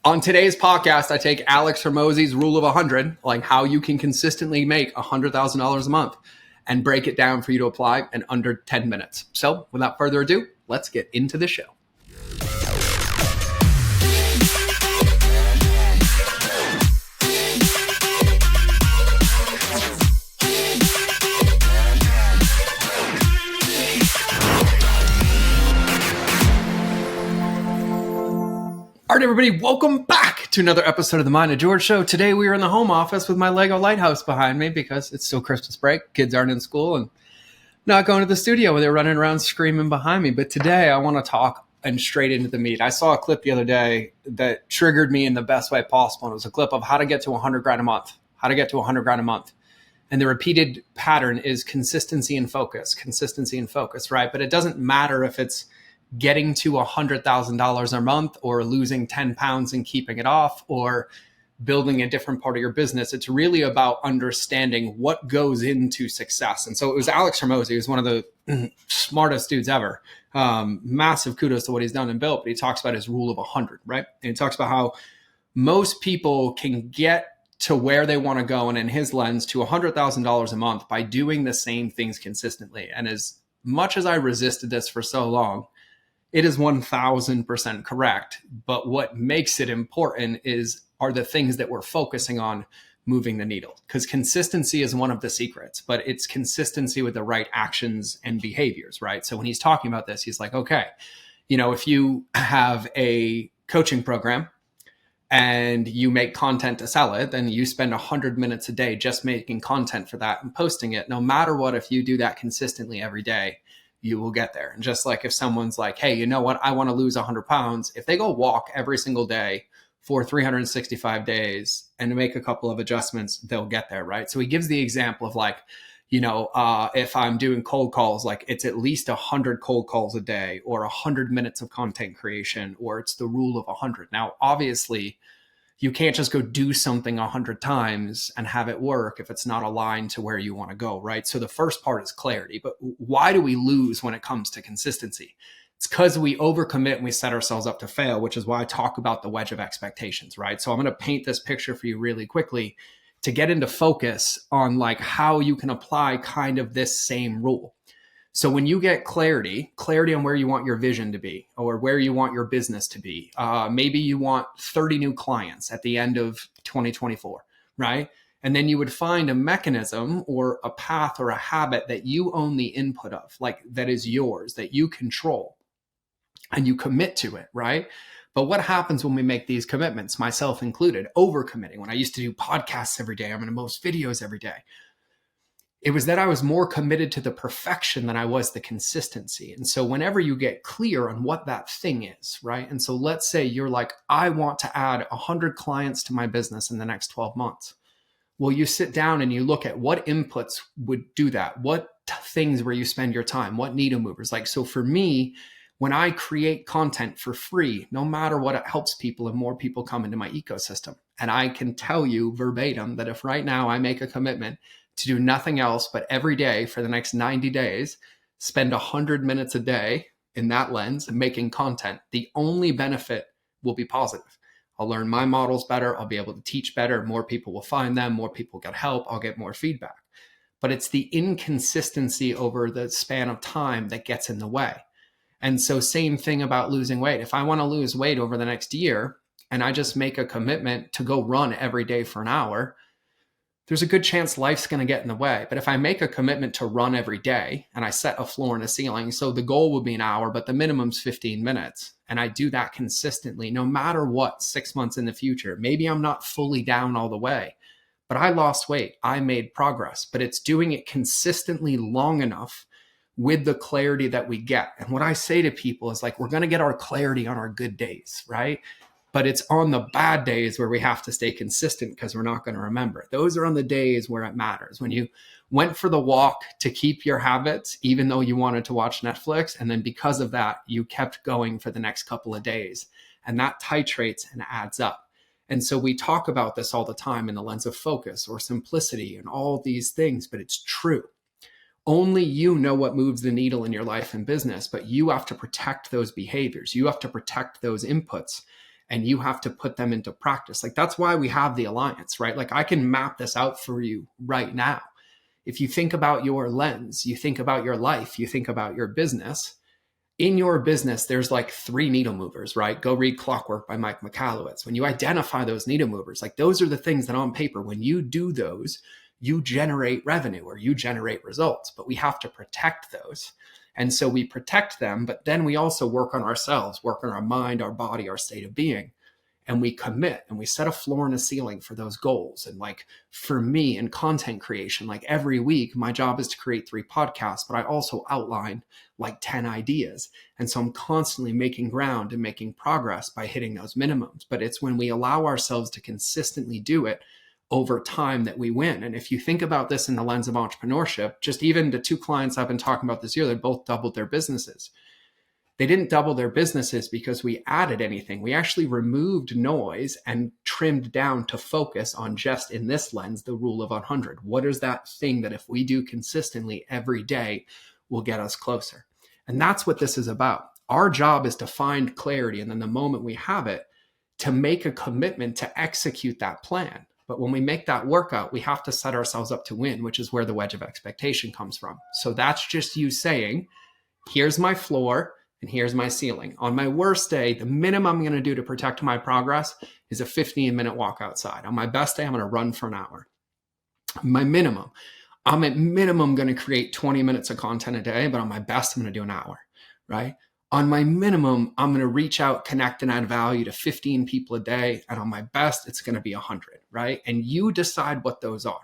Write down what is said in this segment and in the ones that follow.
On today's podcast, I take Alex Hermosi's rule of 100, like how you can consistently make $100,000 a month, and break it down for you to apply in under 10 minutes. So without further ado, let's get into the show. All right, everybody, welcome back to another episode of the Mind of George Show. Today we are in the home office with my Lego lighthouse behind me because it's still Christmas break. Kids aren't in school and not going to the studio where they're running around screaming behind me. But today I want to talk and straight into the meat. I saw a clip the other day that triggered me in the best way possible. And it was a clip of how to get to 100 grand a month, how to get to 100 grand a month. And the repeated pattern is consistency and focus, right? But it doesn't matter if it's getting to $100,000 a month or losing 10 pounds and keeping it off or building a different part of your business. It's really about understanding what goes into success. And so it was Alex Hermosi, who's one of the smartest dudes ever. Massive kudos to what he's done and built, but he talks about his rule of 100, right? And he talks about how most people can get to where they want to go, and in his lens, to $100,000 a month by doing the same things consistently. And as much as I resisted this for so long, it is 1000% correct. But what makes it important are the things that we're focusing on moving the needle. Because consistency is one of the secrets, but it's consistency with the right actions and behaviors, right? So when he's talking about this, he's like, okay, if you have a coaching program and you make content to sell it, then you spend 100 minutes a day just making content for that and posting it. No matter what, if you do that consistently every day, you will get there. And just like if someone's like, hey, you know what? I want to lose 100 pounds. If they go walk every single day for 365 days and make a couple of adjustments, they'll get there, right? So he gives the example of like, if I'm doing cold calls, like it's at least 100 cold calls a day or 100 minutes of content creation, or it's the rule of 100. Now, obviously, you can't just go do something 100 times and have it work if it's not aligned to where you want to go, right? So the first part is clarity. But why do we lose when it comes to consistency? It's because we overcommit and we set ourselves up to fail, which is why I talk about the wedge of expectations, right? So I'm going to paint this picture for you really quickly to get into focus on like how you can apply kind of this same rule. So when you get clarity on where you want your vision to be or where you want your business to be, maybe you want 30 new clients at the end of 2024, right? And then you would find a mechanism or a path or a habit that you own the input of, like that is yours, that you control, and you commit to it, right? But what happens when we make these commitments, myself included, overcommitting? When I used to do podcasts every day, I'm going to post videos every day. It was that I was more committed to the perfection than I was the consistency. And so whenever you get clear on what that thing is, right? And so let's say you're like, I want to add 100 clients to my business in the next 12 months. Well, you sit down and you look at what inputs would do that. What things where you spend your time, what needle movers. Like, so for me, when I create content for free, no matter what, it helps people and more people come into my ecosystem. And I can tell you verbatim that if right now I make a commitment to do nothing else but every day for the next 90 days, spend 100 minutes a day in that lens and making content, the only benefit will be positive. I'll learn my models better. I'll be able to teach better. More people will find them. More people get help. I'll get more feedback. But it's the inconsistency over the span of time that gets in the way. And so same thing about losing weight. If I want to lose weight over the next year and I just make a commitment to go run every day for an hour, there's a good chance life's going to get in the way. But if I make a commitment to run every day and I set a floor and a ceiling, so the goal would be an hour, but the minimum's 15 minutes. And I do that consistently, no matter what, 6 months in the future. Maybe I'm not fully down all the way, but I lost weight. I made progress, but it's doing it consistently long enough with the clarity that we get. And what I say to people is like, we're going to get our clarity on our good days, right? But it's on the bad days where we have to stay consistent because we're not going to remember. Those are on the days where it matters. When you went for the walk to keep your habits, even though you wanted to watch Netflix. And then because of that, you kept going for the next couple of days. And that titrates and adds up. And so we talk about this all the time in the lens of focus or simplicity and all these things, but it's true. Only you know what moves the needle in your life and business, but you have to protect those behaviors. You have to protect those inputs. and you have to put them into practice. Like, that's why we have the alliance, right? Like, I can map this out for you right now. If you think about your lens, you think about your life, you think about your business. In your business, there's like 3 needle movers, right? Go read Clockwork by Mike Michalowicz. When you identify those needle movers, like, those are the things that on paper, when you do those, you generate revenue or you generate results, but we have to protect those. And so we protect them, but then we also work on ourselves, work on our mind, our body, our state of being. And we commit and we set a floor and a ceiling for those goals. And like, for me in content creation, like, every week, my job is to create 3 podcasts, but I also outline like 10 ideas. And so I'm constantly making ground and making progress by hitting those minimums. But it's when we allow ourselves to consistently do it over time that we win. And if you think about this in the lens of entrepreneurship, just even the 2 clients I've been talking about this year, they both doubled their businesses. They didn't double their businesses because we added anything. We actually removed noise and trimmed down to focus on, just in this lens, the rule of 100. What is that thing that if we do consistently every day will get us closer? And that's what this is about. Our job is to find clarity. And then the moment we have it, to make a commitment to execute that plan. But when we make that workout, we have to set ourselves up to win, which is where the wedge of expectation comes from. So that's just you saying, here's my floor and here's my ceiling. On my worst day, the minimum I'm going to do to protect my progress is a 15-minute walk outside. On my best day, I'm going to run for an hour. My minimum, I'm at minimum going to create 20 minutes of content a day, but on my best, I'm going to do an hour, right? On my minimum, I'm going to reach out, connect, and add value to 15 people a day. And on my best, it's going to be 100, right? And you decide what those are.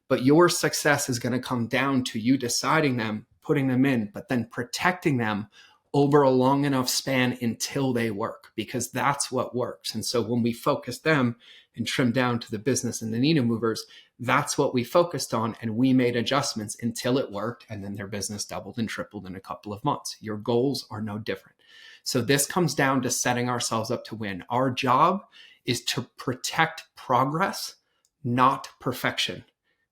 But your success is going to come down to you deciding them, putting them in, but then protecting them over a long enough span until they work, because that's what works. And so when we focus them and trim down to the business and the needle movers, that's what we focused on. And we made adjustments until it worked. And then their business doubled and tripled in a couple of months. Your goals are no different. So this comes down to setting ourselves up to win. Our job is to protect progress, not perfection.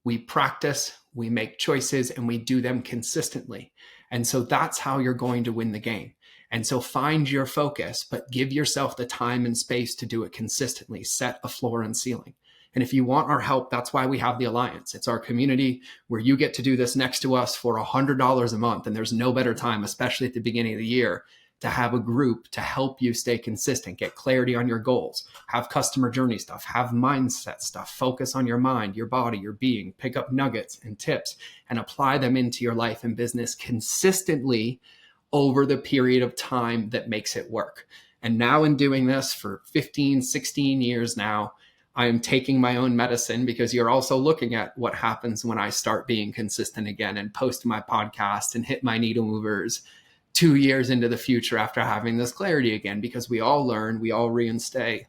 We practice, we make choices, and we do them consistently. And so that's how you're going to win the game. And so find your focus, but give yourself the time and space to do it consistently. Set a floor and ceiling. And if you want our help, that's why we have the Alliance. It's our community where you get to do this next to us for $100 a month. And there's no better time, especially at the beginning of the year, to have a group to help you stay consistent, get clarity on your goals, have customer journey stuff, have mindset stuff, focus on your mind, your body, your being, pick up nuggets and tips and apply them into your life and business consistently over the period of time that makes it work. And now in doing this for 15, 16 years now, I am taking my own medicine, because you're also looking at what happens when I start being consistent again and post my podcast and hit my needle movers 2 years into the future after having this clarity again, because we all learn, we all reinstall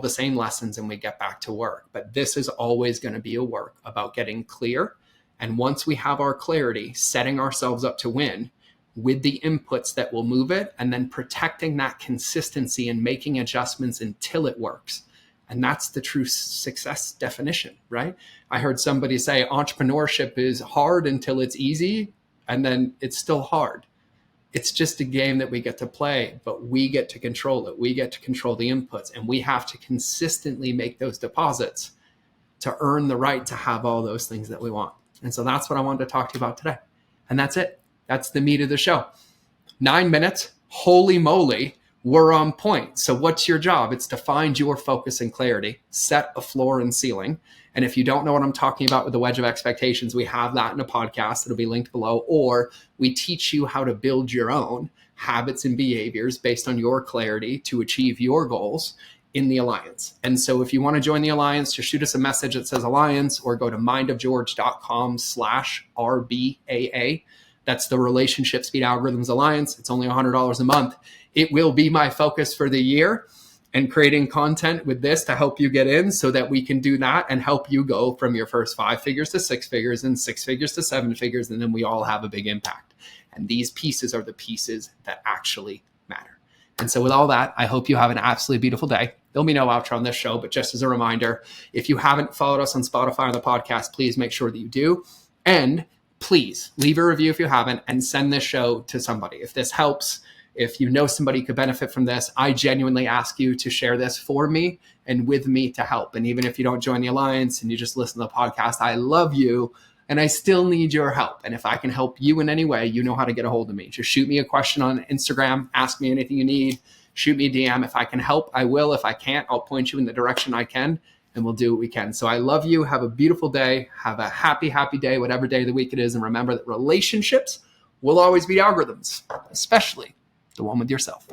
the same lessons and we get back to work. But this is always going to be a work about getting clear. And once we have our clarity, setting ourselves up to win with the inputs that will move it, and then protecting that consistency and making adjustments until it works. And that's the true success definition, right? I heard somebody say entrepreneurship is hard until it's easy, and then it's still hard. It's just a game that we get to play, but we get to control it. We get to control the inputs, and we have to consistently make those deposits to earn the right to have all those things that we want. And so that's what I wanted to talk to you about today. And that's it. That's the meat of the show. 9 minutes. Holy moly. We're on point. So what's your job? It's to find your focus and clarity, set a floor and ceiling. And if you don't know what I'm talking about with the wedge of expectations, we have that in a podcast. It'll be linked below. Or we teach you how to build your own habits and behaviors based on your clarity to achieve your goals in the Alliance. And so if you want to join the Alliance, just shoot us a message that says Alliance, or go to mindofgeorge.com/RBAA. That's the Relationship Speed Algorithms Alliance. It's only $100 a month. It will be my focus for the year, and creating content with this to help you get in so that we can do that and help you go from your first 5 figures to 6 figures and 6 figures to 7 figures. And then we all have a big impact. And these pieces are the pieces that actually matter. And so with all that, I hope you have an absolutely beautiful day. There'll be no outro on this show, but just as a reminder, if you haven't followed us on Spotify or the podcast, please make sure that you do. And please leave a review if you haven't, and send this show to somebody. If this helps If you know somebody could benefit from this, I genuinely ask you to share this for me and with me to help. And even if you don't join the Alliance and you just listen to the podcast, I love you and I still need your help. And if I can help you in any way, you know how to get a hold of me. Just shoot me a question on Instagram, ask me anything you need, shoot me a DM. If I can help, I will. If I can't, I'll point you in the direction I can, and we'll do what we can. So I love you. Have a beautiful day. Have a happy, happy day, whatever day of the week it is. And remember that relationships will always beat algorithms, especially the one with yourself.